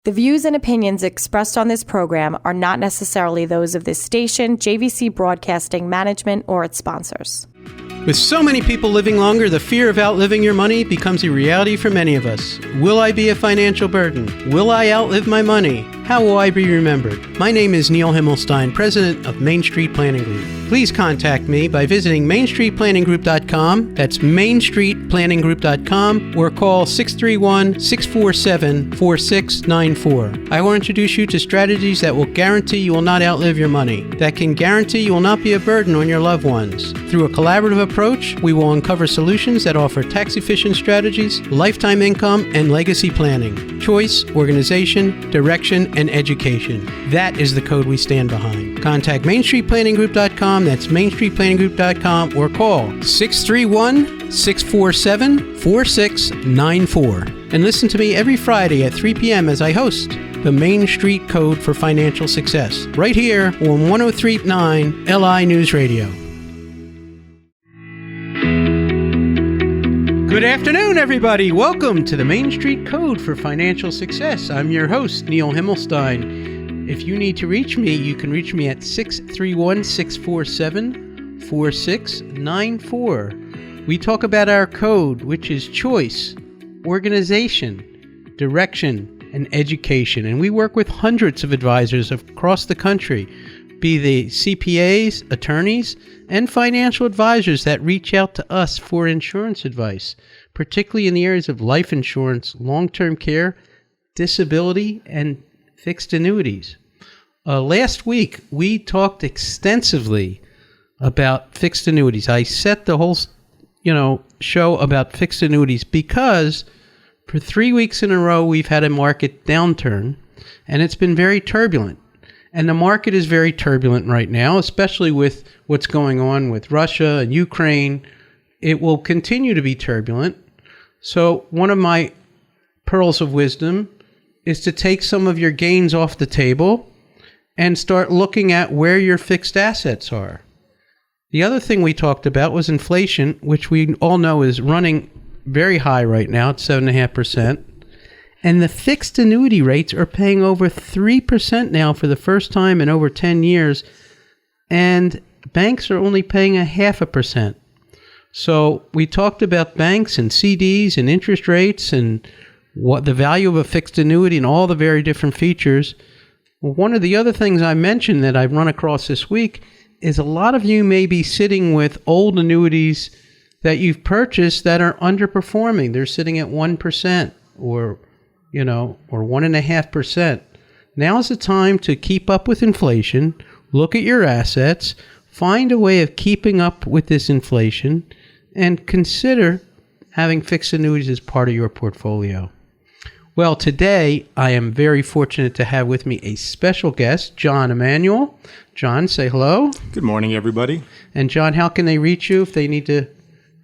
The views and opinions expressed on this program are not necessarily those of this station, JVC Broadcasting Management, or its sponsors. With so many people living longer, the fear of outliving your money becomes a reality for many of us. Will I be a financial burden? Will I outlive my money? How will I be remembered? My name is Neil Himmelstein, president of Main Street Planning Group. Please contact me by visiting mainstreetplanninggroup.com. That's mainstreetplanninggroup.com, or call 631-647-4694. I will introduce you to strategies that will guarantee you will not outlive your money, that can guarantee you will not be a burden on your loved ones. Through a collaborative approach, we will uncover solutions that offer tax-efficient strategies, lifetime income, and legacy planning, choice, organization, direction, and education. That is the code we stand behind. Contact mainstreetplanninggroup.com. That's mainstreetplanninggroup.com, or call 631-647-4694. And listen to me every Friday at 3 p.m. as I host the Main Street Code for Financial Success, right here on 103.9 LI News Radio. Good afternoon, everybody. Welcome to the Main Street Code for Financial Success. I'm your host, Neil Himmelstein. If you need to reach me, you can reach me at 631-647-4694. We talk about our code, which is choice, organization, direction, and education. And we work with hundreds of advisors across the country, be they CPAs, attorneys, and financial advisors that reach out to us for insurance advice, particularly in the areas of life insurance, long-term care, disability, and fixed annuities. Last week, we talked extensively about fixed annuities. I set the whole, show about fixed annuities because for 3 weeks in a row, we've had a market downturn, and it's been very turbulent. And the market is very turbulent right now, especially with what's going on with Russia and Ukraine. It will continue to be turbulent. So one of my pearls of wisdom is to take some of your gains off the table and start looking at where your fixed assets are. The other thing we talked about was inflation, which we all know is running very high right now at 7.5%. And the fixed annuity rates are paying over 3% now for the first time in over 10 years. And banks are only paying 0.5%. So we talked about banks and CDs and interest rates and what the value of a fixed annuity and all the very different features. Well, one of the other things I mentioned that I've run across this week is a lot of you may be sitting with old annuities that you've purchased that are underperforming. They're sitting at 1% or 1.5%. Now's the time to keep up with inflation, look at your assets, find a way of keeping up with this inflation, and consider having fixed annuities as part of your portfolio. Well, today I am very fortunate to have with me a special guest, John Emanuel. John, say hello. Good morning, everybody. And John, how can they reach you if they need to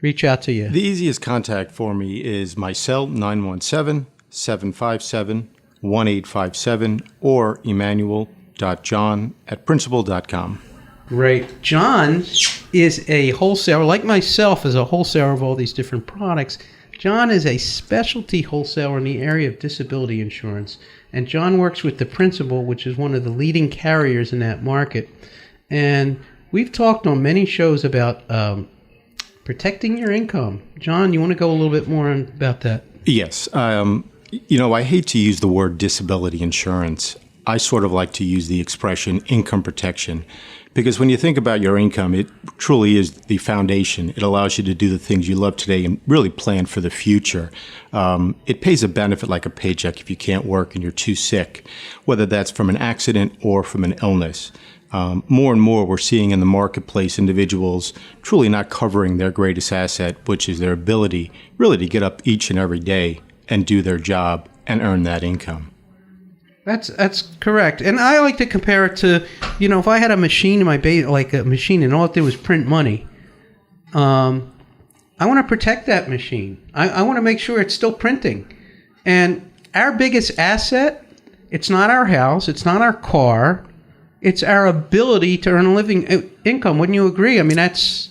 reach out to you? The easiest contact for me is my cell, 917-757-1857, or emmanuel.john@principal.com. Great. John is a wholesaler, like myself, is a wholesaler of all these different products. John is a specialty wholesaler in the area of disability insurance. And John works with the Principal, which is one of the leading carriers in that market. And we've talked on many shows about protecting your income. John, you want to go a little bit more about that? Yes. I hate to use the word disability insurance. I sort of like to use the expression income protection, because when you think about your income, it truly is the foundation. It allows you to do the things you love today and really plan for the future. It pays a benefit like a paycheck if you can't work and you're too sick, whether that's from an accident or from an illness. More and more we're seeing in the marketplace individuals truly not covering their greatest asset, which is their ability really to get up each and every day and do their job and earn that income. That's correct. And I like to compare it to, if I had a machine in my base, like a machine, and all it did was print money, I want to protect that machine. I want to make sure it's still printing. And our biggest asset, it's not our house, it's not our car, it's our ability to earn a living income. Wouldn't you agree? I mean, that's...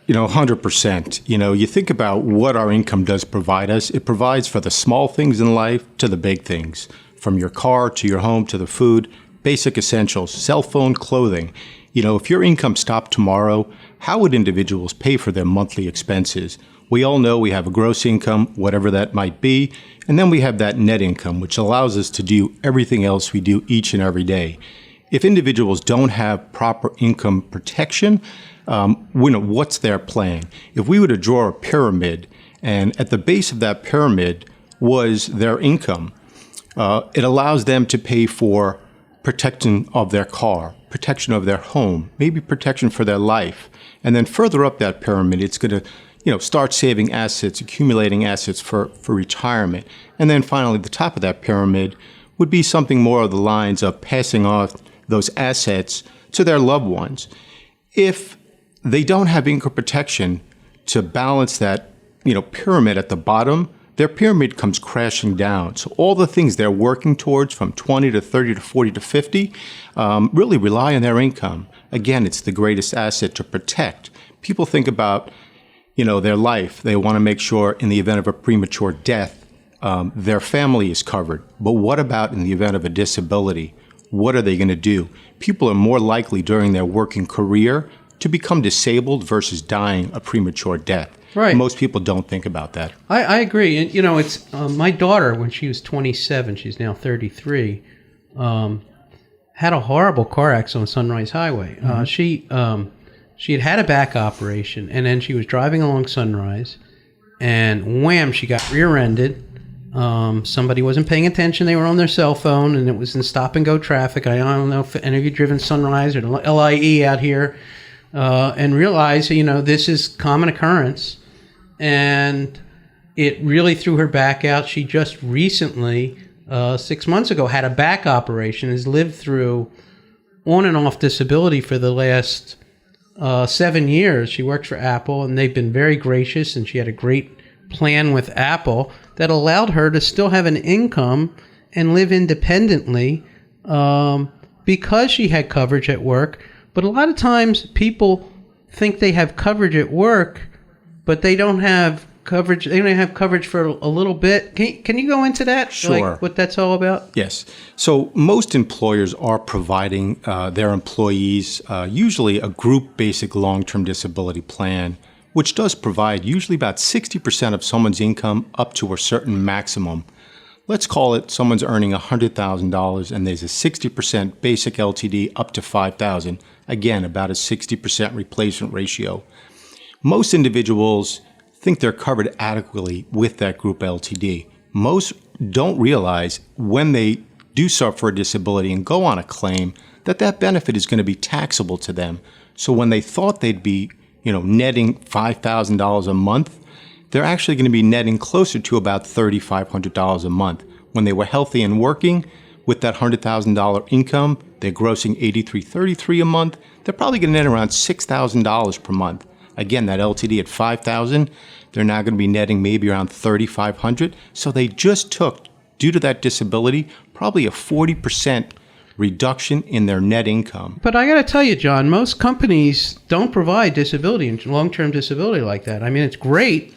100%. You think about what our income does provide us. It provides for the small things in life to the big things. from your car to your home to the food, basic essentials, cell phone, clothing. If your income stopped tomorrow, how would individuals pay for their monthly expenses? We all know we have a gross income, whatever that might be, and then we have that net income, which allows us to do everything else we do each and every day. If individuals don't have proper income protection, what's their plan? If we were to draw a pyramid, and at the base of that pyramid was their income, it allows them to pay for protection of their car, protection of their home, maybe protection for their life. And then further up that pyramid, it's going to start saving assets, accumulating assets for retirement. And then finally, the top of that pyramid would be something more of the lines of passing off those assets to their loved ones. If they don't have income protection to balance that, pyramid at the bottom, their pyramid comes crashing down. So all the things they're working towards from 20 to 30 to 40 to 50 really rely on their income. Again, it's the greatest asset to protect. People think about, their life. They want to make sure in the event of a premature death, their family is covered. But what about in the event of a disability? What are they going to do? People are more likely during their working career to become disabled versus dying a premature death. Right. Most people don't think about that. I agree. And, it's my daughter, when she was 27, she's now 33, had a horrible car accident on Sunrise Highway. Mm-hmm. She had a back operation, and then she was driving along Sunrise, and wham, she got rear-ended. Somebody wasn't paying attention. They were on their cell phone, and it was in stop-and-go traffic. I don't know if any of you driven Sunrise or LIE out here and realize, this is common occurrence. And it really threw her back out. She just recently, 6 months ago, had a back operation, has lived through on and off disability for the last 7 years. She works for Apple, and they've been very gracious, and she had a great plan with Apple that allowed her to still have an income and live independently because she had coverage at work. But a lot of times people think they have coverage at work, but they don't have coverage. They only have coverage for a little bit. Can you go into that? Sure. Like what that's all about? Yes. So most employers are providing their employees usually a group basic long-term disability plan, which does provide usually about 60% of someone's income up to a certain maximum. Let's call it someone's earning $100,000 and there's a 60% basic LTD up to $5,000. Again, about a 60% replacement ratio. Most individuals think they're covered adequately with that group LTD. Most don't realize when they do suffer a disability and go on a claim that benefit is going to be taxable to them. So when they thought they'd be, netting $5,000 a month, they're actually going to be netting closer to about $3,500 a month. When they were healthy and working with that $100,000 income, they're grossing $8,333 a month. They're probably going to net around $6,000 per month. Again, that LTD at $5,000, they're now going to be netting maybe around $3,500. So they just took, due to that disability, probably a 40% reduction in their net income. But I got to tell you, John, most companies don't provide disability and long-term disability like that. I mean, it's great.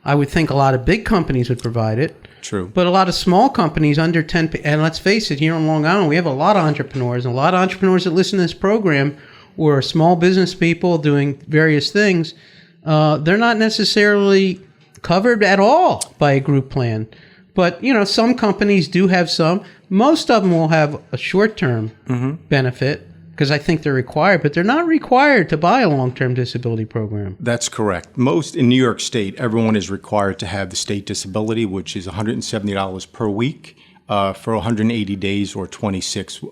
I would think a lot of big companies would provide it. True. But a lot of small companies under 10, and let's face it, here in Long Island, we have a lot of entrepreneurs, and a lot of entrepreneurs that listen to this program or small business people doing various things. They're not necessarily covered at all by a group plan. But, some companies do have some. Most of them will have a short-term benefit because I think they're required, but they're not required to buy a long-term disability program. That's correct. Most in New York State, everyone is required to have the state disability, which is $170 per week for 180 days or 26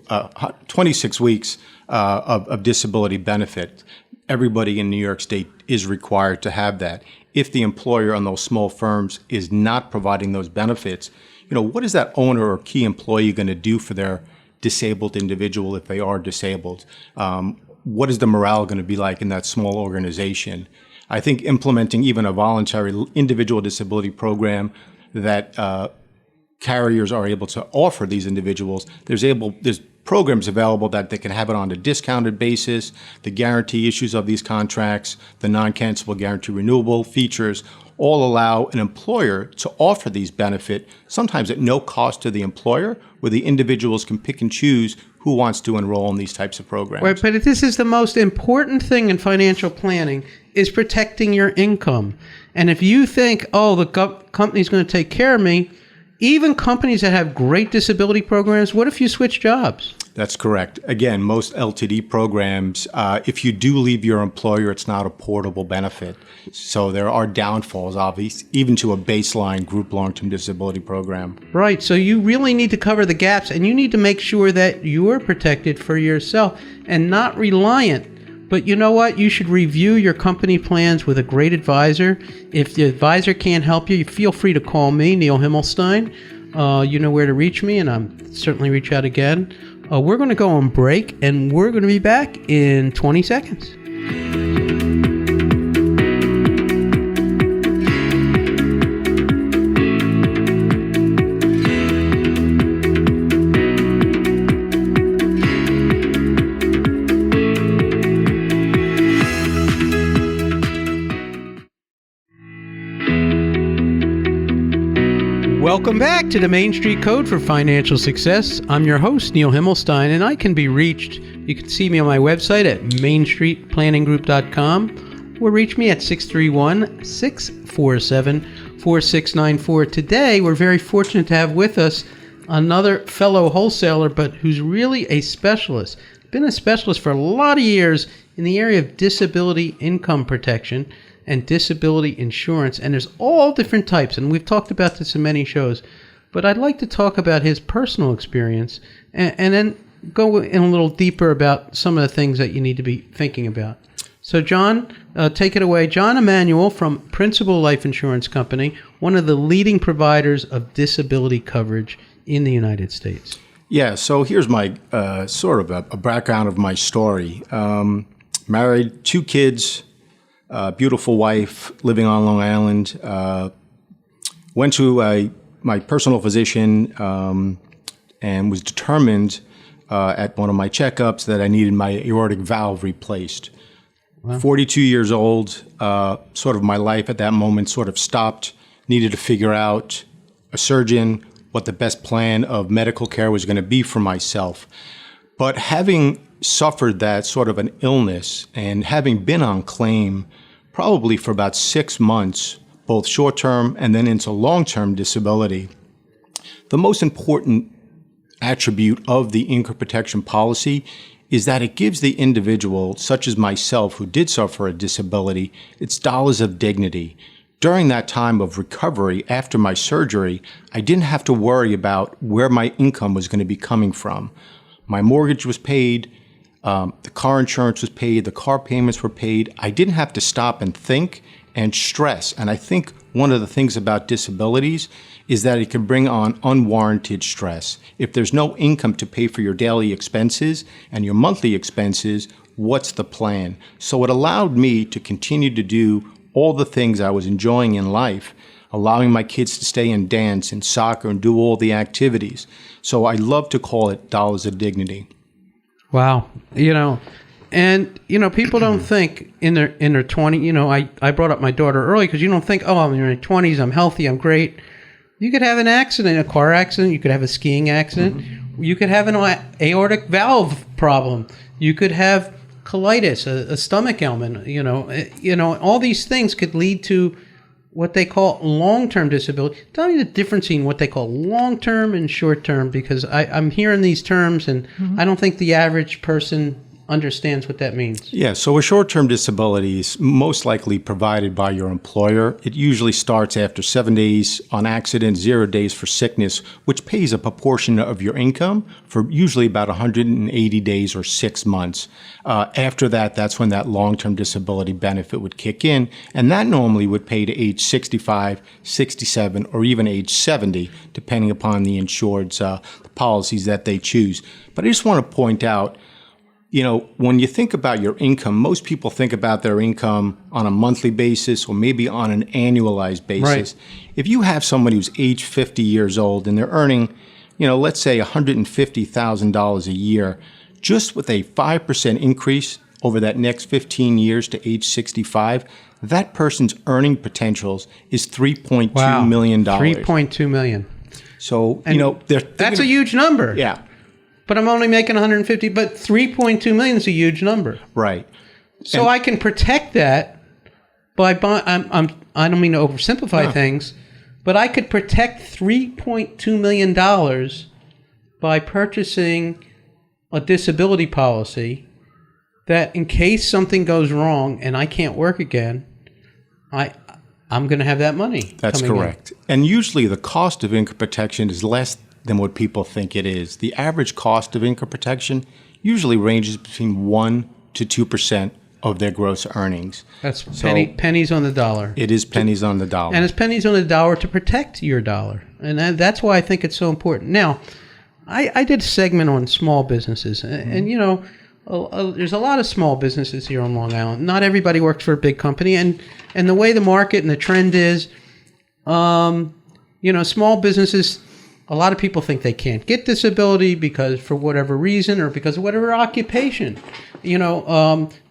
weeks of disability benefit. Everybody in New York State is required to have that. If the employer on those small firms is not providing those benefits, what is that owner or key employee going to do for their disabled individual if they are disabled? What is the morale going to be like in that small organization? I think implementing even a voluntary individual disability program that carriers are able to offer these individuals, there's programs available that they can have it on a discounted basis, the guarantee issues of these contracts, the non-cancelable guarantee renewable features, all allow an employer to offer these benefits, sometimes at no cost to the employer, where the individuals can pick and choose who wants to enroll in these types of programs. Right, but this is the most important thing in financial planning, is protecting your income. And if you think, oh, the company's going to take care of me, even companies that have great disability programs, what if you switch jobs? That's correct. Again, most LTD programs, if you do leave your employer, it's not a portable benefit. So there are downfalls, obviously, even to a baseline group long-term disability program. Right. So you really need to cover the gaps, and you need to make sure that you're protected for yourself and not reliant. But you know what? You should review your company plans with a great advisor. If the advisor can't help you, feel free to call me, Neil Himmelstein. You know where to reach me, and I'm certainly reach out again. We're going to go on break, and we're going to be back in 20 seconds. Welcome back to the Main Street Code for Financial Success. I'm your host, Neil Himmelstein, and I can be reached. You can see me on my website at mainstreetplanninggroup.com or reach me at 631-647-4694. Today, we're very fortunate to have with us another fellow wholesaler, but who's really a specialist. Been a specialist for a lot of years in the area of disability income protection and disability insurance, and there's all different types, and we've talked about this in many shows, but I'd like to talk about his personal experience and then go in a little deeper about some of the things that you need to be thinking about. So John, take it away. John Emanuel from Principal Life Insurance Company, one of the leading providers of disability coverage in the United States. Yeah, so here's my sort of a background of my story. Married, 2 kids, beautiful wife, living on Long Island. Went to my personal physician and was determined at one of my checkups that I needed my aortic valve replaced. Wow. 42 years old, sort of my life at that moment sort of stopped. Needed to figure out a surgeon, what the best plan of medical care was going to be for myself. But having suffered that sort of an illness and having been on claim probably for about 6 months, both short-term and then into long-term disability, the most important attribute of the income protection policy is that it gives the individual, such as myself, who did suffer a disability, its dollars of dignity. During that time of recovery after my surgery, I didn't have to worry about where my income was going to be coming from. My mortgage was paid, the car insurance was paid, the car payments were paid. I didn't have to stop and think and stress. And I think one of the things about disabilities is that it can bring on unwarranted stress. If there's no income to pay for your daily expenses and your monthly expenses, what's the plan? So it allowed me to continue to do all the things I was enjoying in life, allowing my kids to stay and dance and soccer and do all the activities. So I love to call it dollars of dignity. Wow. People don't think in their 20s, I brought up my daughter early because you don't think, oh, I'm in my 20s, I'm healthy, I'm great. You could have an accident, a car accident, you could have a skiing accident, you could have an aortic valve problem, you could have colitis, a stomach ailment, all these things could lead to what they call long-term disability. Tell me the difference between what they call long-term and short-term, because I'm hearing these terms and I don't think the average person understands what that means. Yeah, so a short-term disability is most likely provided by your employer. It usually starts after 7 days on accident, 0 days for sickness, which pays a proportion of your income for usually about 180 days or 6 months. After that, that's when that long-term disability benefit would kick in, and that normally would pay to age 65, 67, or even age 70, depending upon the insured's policies that they choose. But I just want to point out, when you think about your income, most people think about their income on a monthly basis or maybe on an annualized basis. Right. If you have somebody who's age 50 years old and they're earning, let's say $150,000 a year, just with a 5% increase over that next 15 years to age 65, that person's earning potentials is $3.2 Wow. million. $3.2 million. So, That's a huge number. Yeah, But I'm only making 150, but 3.2 million is a huge number. right. So I can protect that by buying. I don't mean to oversimplify things, but I could protect $3.2 million by purchasing a disability policy that, in case something goes wrong and I can't work again, I'm going to have that money. That's correct. And usually the cost of income protection is less than what people think it is. The average cost of income protection usually ranges between 1 to 2% of their gross earnings. That's pennies on the dollar. It is pennies on the dollar. And it's pennies on the dollar to protect your dollar. And that's why I think it's so important. Now, I did a segment on small businesses. And there's a lot of small businesses here on Long Island. Not everybody works for a big company. And the way the market and the trend is, small businesses, a lot of people think they can't get disability because for whatever reason or because of whatever occupation.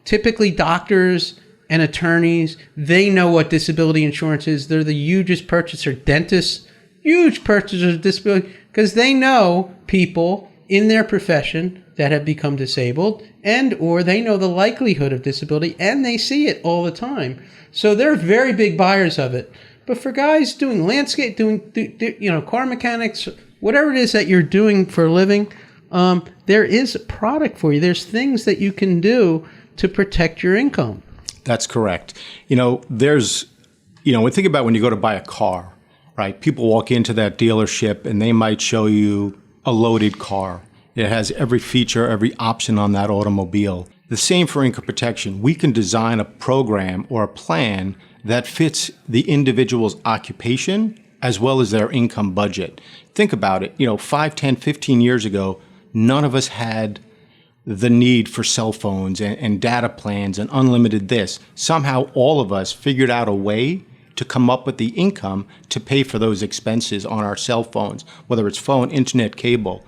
Typically doctors and attorneys, they know what disability insurance is. They're the hugest purchaser. Dentists, huge purchasers of disability because they know people in their profession that have become disabled and or they know the likelihood of disability and they see it all the time. So they're very big buyers of it. But for guys doing landscape, doing car mechanics, whatever it is that you're doing for a living, there is a product for you. There's things that you can do to protect your income. That's correct. We think about when you go to buy a car, right? People walk into that dealership and they might show you a loaded car. It has every feature, every option on that automobile. The same for income protection. We can design a program or a plan that fits the individual's occupation as well as their income budget. Think about it. 5, 10, 15 years ago, none of us had the need for cell phones and data plans and unlimited this. Somehow all of us figured out a way to come up with the income to pay for those expenses on our cell phones, whether it's phone, internet, cable.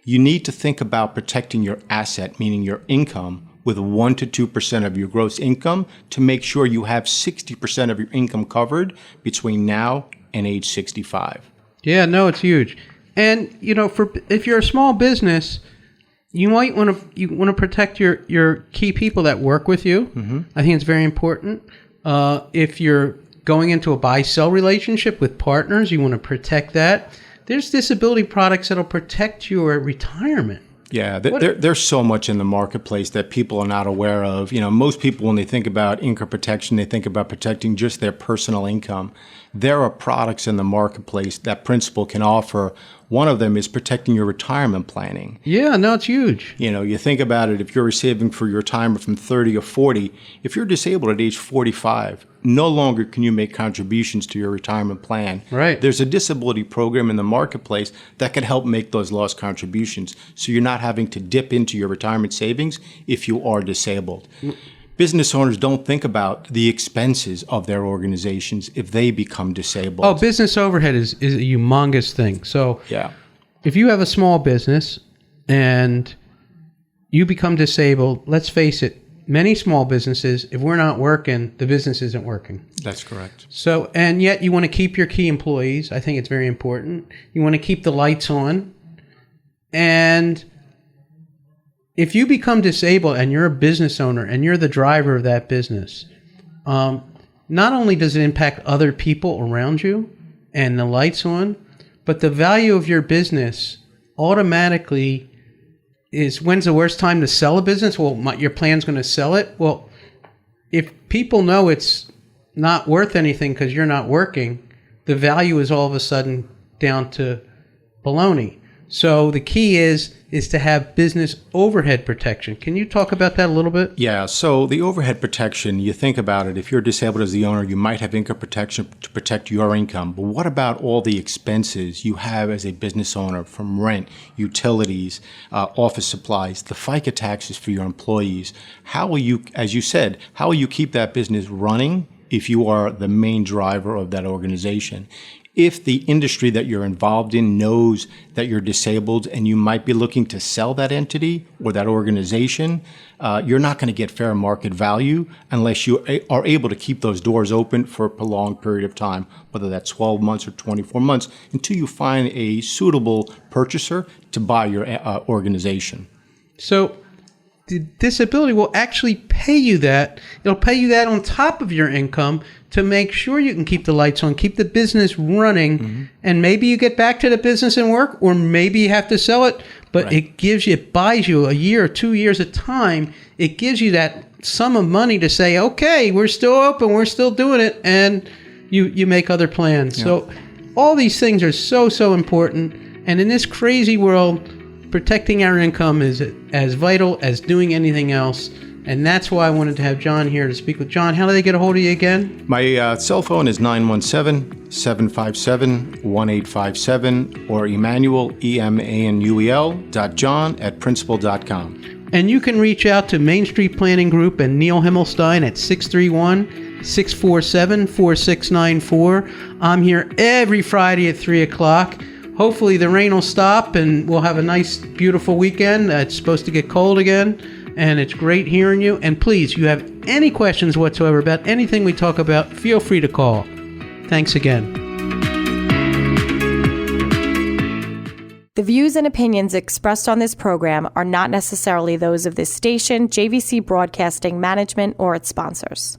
You need to think about protecting your asset, meaning your income, with 1 to 2% of your gross income to make sure you have 60% of your income covered between now and age 65. Yeah, no, it's huge. And, if you're a small business, you might want to protect your key people that work with you. Mm-hmm. I think it's very important. If you're going into a buy-sell relationship with partners, you want to protect that. There's disability products that'll protect your retirement. Yeah, there's so much in the marketplace that people are not aware of. Most people, when they think about income protection, they think about protecting just their personal income. There are products in the marketplace that Principal can offer. One of them is protecting your retirement planning. Yeah, no, it's huge. You think about it, if you're saving for your retirement from 30 or 40, if you're disabled at age 45, no longer can you make contributions to your retirement plan. Right. There's a disability program in the marketplace that can help make those lost contributions so you're not having to dip into your retirement savings if you are disabled. Business owners don't think about the expenses of their organizations if they become disabled. Oh, business overhead is a humongous thing. So yeah, if you have a small business and you become disabled, let's face it, many small businesses, if we're not working, the business isn't working. That's correct. So, and yet you want to keep your key employees. I think it's very important. You want to keep the lights on. And if you become disabled and you're a business owner and you're the driver of that business, not only does it impact other people around you and the lights on, but the value of your business automatically is, when's the worst time to sell a business? Well, your plan's going to sell it. Well, if people know it's not worth anything because you're not working, the value is all of a sudden down to baloney. So the key is to have business overhead protection. Can you talk about that a little bit? Yeah, so the overhead protection, you think about it, if you're disabled as the owner, you might have income protection to protect your income. But what about all the expenses you have as a business owner, from rent, utilities, office supplies, the FICA taxes for your employees? How will you, as you said, how will you keep that business running if you are the main driver of that organization? If the industry that you're involved in knows that you're disabled and you might be looking to sell that entity or that organization, you're not going to get fair market value unless you are able to keep those doors open for a prolonged period of time, whether that's 12 months or 24 months, until you find a suitable purchaser to buy your organization. So the disability will actually pay you that. It'll pay you that on top of your income to make sure you can keep the lights on, keep the business running, and maybe you get back to the business and work, or maybe you have to sell it, but it buys you a year or 2 years of time. It gives you that sum of money to say, okay, we're still open, we're still doing it, and you make other plans. Yeah. So all these things are so important, and in this crazy world, protecting our income is as vital as doing anything else. And that's why I wanted to have John here to speak with. John, how do they get a hold of you again? My cell phone is 917-757-1857 or Emanuel, Emanuel.John@principal.com. And you can reach out to Main Street Planning Group and Neil Himmelstein at 631-647-4694. I'm here every Friday at 3 o'clock. Hopefully the rain will stop and we'll have a nice, beautiful weekend. It's supposed to get cold again. And it's great hearing you. And please, if you have any questions whatsoever about anything we talk about, feel free to call. Thanks again. The views and opinions expressed on this program are not necessarily those of this station, JVC Broadcasting Management, or its sponsors.